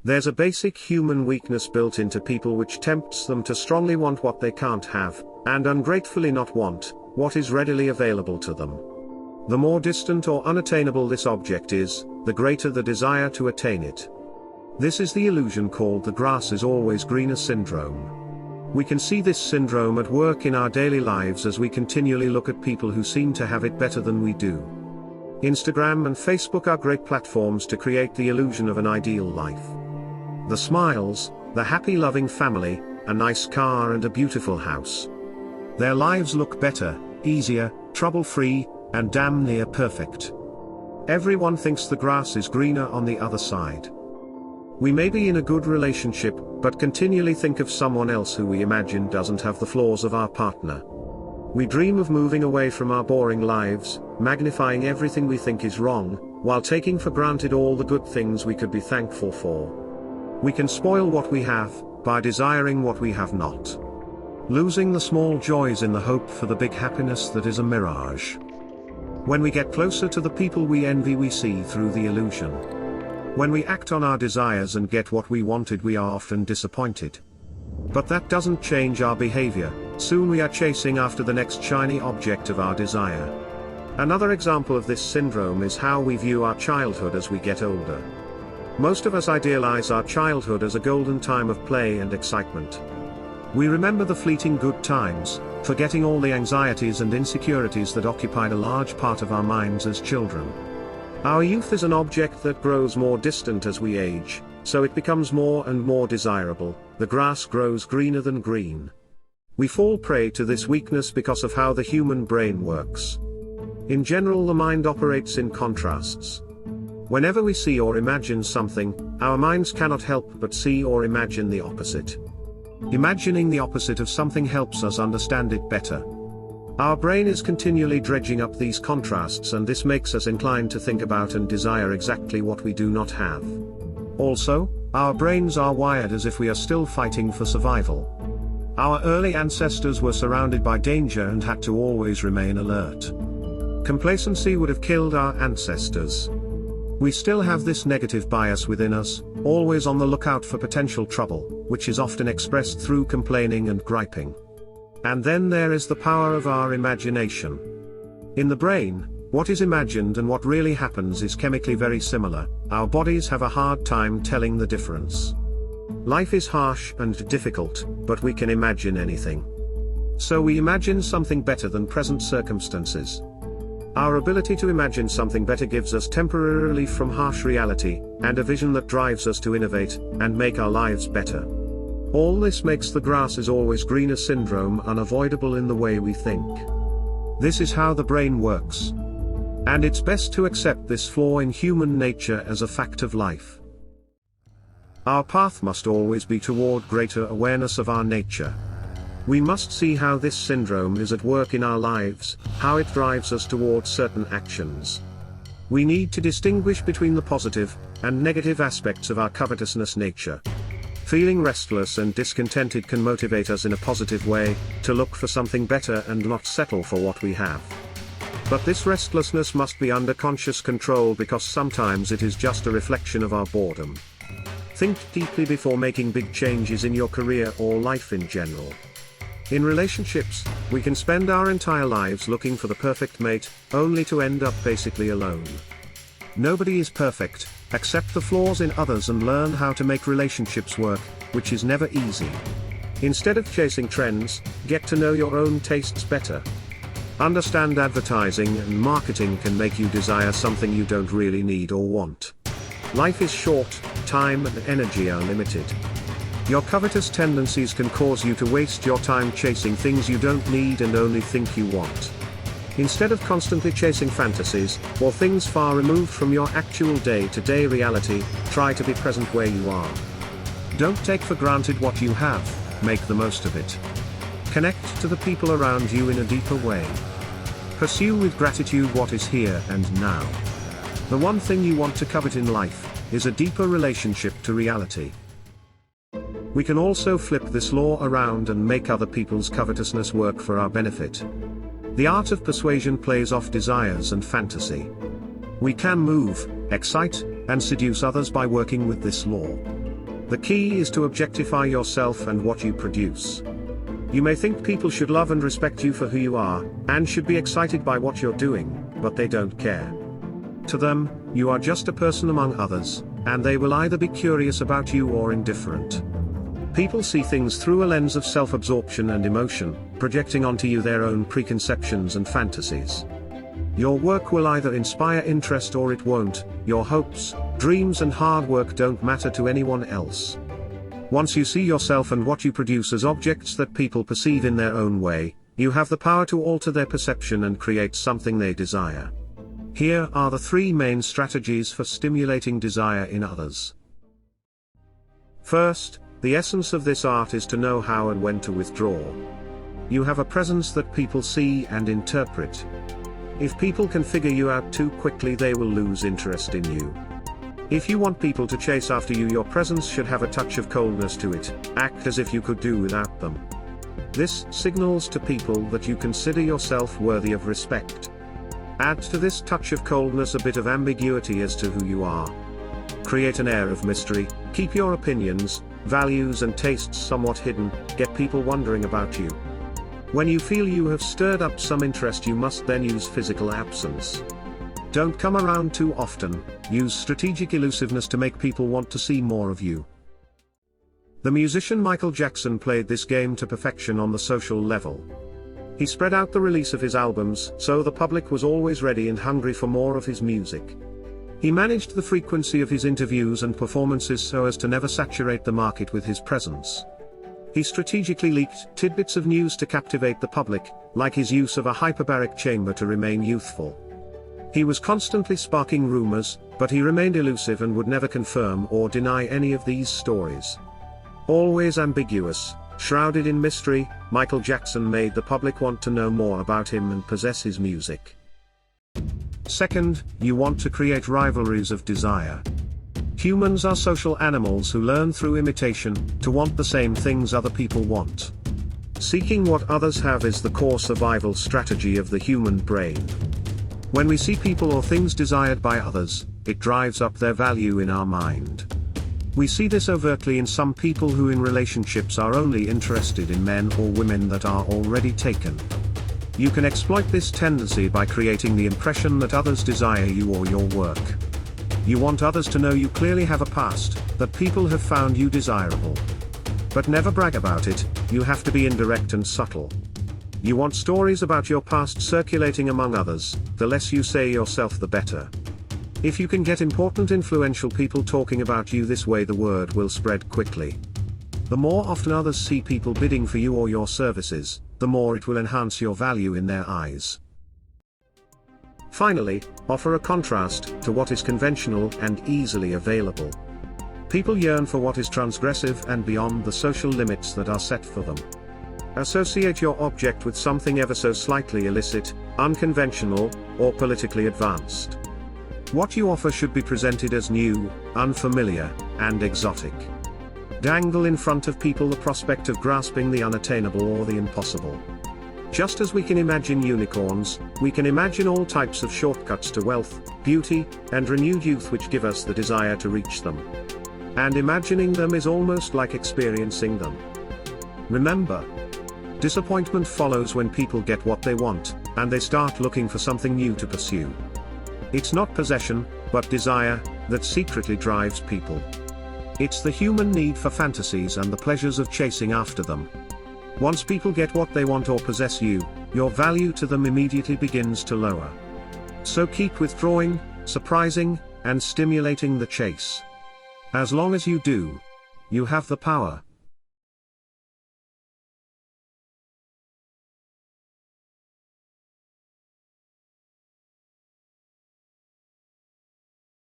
There's a basic human weakness built into people which tempts them to strongly want what they can't have, and ungratefully not want what is readily available to them. The more distant or unattainable this object is, the greater the desire to attain it. This is the illusion called the grass is always greener syndrome. We can see this syndrome at work in our daily lives as we continually look at people who seem to have it better than we do. Instagram and Facebook are great platforms to create the illusion of an ideal life. The smiles, the happy loving family, a nice car and a beautiful house. Their lives look better, easier, trouble-free, and damn near perfect. Everyone thinks the grass is greener on the other side. We may be in a good relationship, but continually think of someone else who we imagine doesn't have the flaws of our partner. We dream of moving away from our boring lives, magnifying everything we think is wrong, while taking for granted all the good things we could be thankful for. We can spoil what we have, by desiring what we have not. Losing the small joys in the hope for the big happiness that is a mirage. When we get closer to the people we envy, we see through the illusion. When we act on our desires and get what we wanted, we are often disappointed. But that doesn't change our behavior. Soon we are chasing after the next shiny object of our desire. Another example of this syndrome is how we view our childhood as we get older. Most of us idealize our childhood as a golden time of play and excitement. We remember the fleeting good times, forgetting all the anxieties and insecurities that occupied a large part of our minds as children. Our youth is an object that grows more distant as we age, so it becomes more and more desirable. The grass grows greener than green. We fall prey to this weakness because of how the human brain works. In general, the mind operates in contrasts. Whenever we see or imagine something, our minds cannot help but see or imagine the opposite. Imagining the opposite of something helps us understand it better. Our brain is continually dredging up these contrasts, and this makes us inclined to think about and desire exactly what we do not have. Also, our brains are wired as if we are still fighting for survival. Our early ancestors were surrounded by danger and had to always remain alert. Complacency would have killed our ancestors. We still have this negative bias within us, always on the lookout for potential trouble, which is often expressed through complaining and griping. And then there is the power of our imagination. In the brain, what is imagined and what really happens is chemically very similar. Our bodies have a hard time telling the difference. Life is harsh and difficult, but we can imagine anything. So we imagine something better than present circumstances. Our ability to imagine something better gives us temporary relief from harsh reality, and a vision that drives us to innovate and make our lives better. All this makes the grass is always greener syndrome unavoidable in the way we think. This is how the brain works. And it's best to accept this flaw in human nature as a fact of life. Our path must always be toward greater awareness of our nature. We must see how this syndrome is at work in our lives, how it drives us towards certain actions. We need to distinguish between the positive and negative aspects of our covetousness nature. Feeling restless and discontented can motivate us in a positive way, to look for something better and not settle for what we have. But this restlessness must be under conscious control, because sometimes it is just a reflection of our boredom. Think deeply before making big changes in your career or life in general. In relationships, we can spend our entire lives looking for the perfect mate, only to end up basically alone. Nobody is perfect. Accept the flaws in others and learn how to make relationships work, which is never easy. Instead of chasing trends, get to know your own tastes better. Understand advertising and marketing can make you desire something you don't really need or want. Life is short, time and energy are limited. Your covetous tendencies can cause you to waste your time chasing things you don't need and only think you want. Instead of constantly chasing fantasies, or things far removed from your actual day-to-day reality, try to be present where you are. Don't take for granted what you have, make the most of it. Connect to the people around you in a deeper way. Pursue with gratitude what is here and now. The one thing you want to covet in life is a deeper relationship to reality. We can also flip this law around and make other people's covetousness work for our benefit. The art of persuasion plays off desires and fantasy. We can move, excite, and seduce others by working with this law. The key is to objectify yourself and what you produce. You may think people should love and respect you for who you are, and should be excited by what you're doing, but they don't care. To them, you are just a person among others, and they will either be curious about you or indifferent. People see things through a lens of self-absorption and emotion, projecting onto you their own preconceptions and fantasies. Your work will either inspire interest or it won't. Your hopes, dreams and hard work don't matter to anyone else. Once you see yourself and what you produce as objects that people perceive in their own way, you have the power to alter their perception and create something they desire. Here are the 3 main strategies for stimulating desire in others. First, the essence of this art is to know how and when to withdraw. You have a presence that people see and interpret. If people can figure you out too quickly, they will lose interest in you. If you want people to chase after you, your presence should have a touch of coldness to it. Act as if you could do without them. This signals to people that you consider yourself worthy of respect. Add to this touch of coldness a bit of ambiguity as to who you are. Create an air of mystery, keep your opinions, values and tastes somewhat hidden, get people wondering about you. When you feel you have stirred up some interest, you must then use physical absence. Don't come around too often, use strategic elusiveness to make people want to see more of you. The musician Michael Jackson played this game to perfection on the social level. He spread out the release of his albums, so the public was always ready and hungry for more of his music. He managed the frequency of his interviews and performances so as to never saturate the market with his presence. He strategically leaked tidbits of news to captivate the public, like his use of a hyperbaric chamber to remain youthful. He was constantly sparking rumors, but he remained elusive and would never confirm or deny any of these stories. Always ambiguous, shrouded in mystery, Michael Jackson made the public want to know more about him and possess his music. Second, you want to create rivalries of desire. Humans are social animals who learn through imitation, to want the same things other people want. Seeking what others have is the core survival strategy of the human brain. When we see people or things desired by others, it drives up their value in our mind. We see this overtly in some people who in relationships are only interested in men or women that are already taken. You can exploit this tendency by creating the impression that others desire you or your work. You want others to know you clearly have a past, that people have found you desirable. But never brag about it, you have to be indirect and subtle. You want stories about your past circulating among others, the less you say yourself the better. If you can get important influential people talking about you this way, the word will spread quickly. The more often others see people bidding for you or your services, the more it will enhance your value in their eyes. Finally, offer a contrast to what is conventional and easily available. People yearn for what is transgressive and beyond the social limits that are set for them. Associate your object with something ever so slightly illicit, unconventional, or politically advanced. What you offer should be presented as new, unfamiliar, and exotic. Dangle in front of people the prospect of grasping the unattainable or the impossible. Just as we can imagine unicorns, we can imagine all types of shortcuts to wealth, beauty, and renewed youth which give us the desire to reach them. And imagining them is almost like experiencing them. Remember, disappointment follows when people get what they want, and they start looking for something new to pursue. It's not possession, but desire, that secretly drives people. It's the human need for fantasies and the pleasures of chasing after them. Once people get what they want or possess you, your value to them immediately begins to lower. So keep withdrawing, surprising, and stimulating the chase. As long as you do, you have the power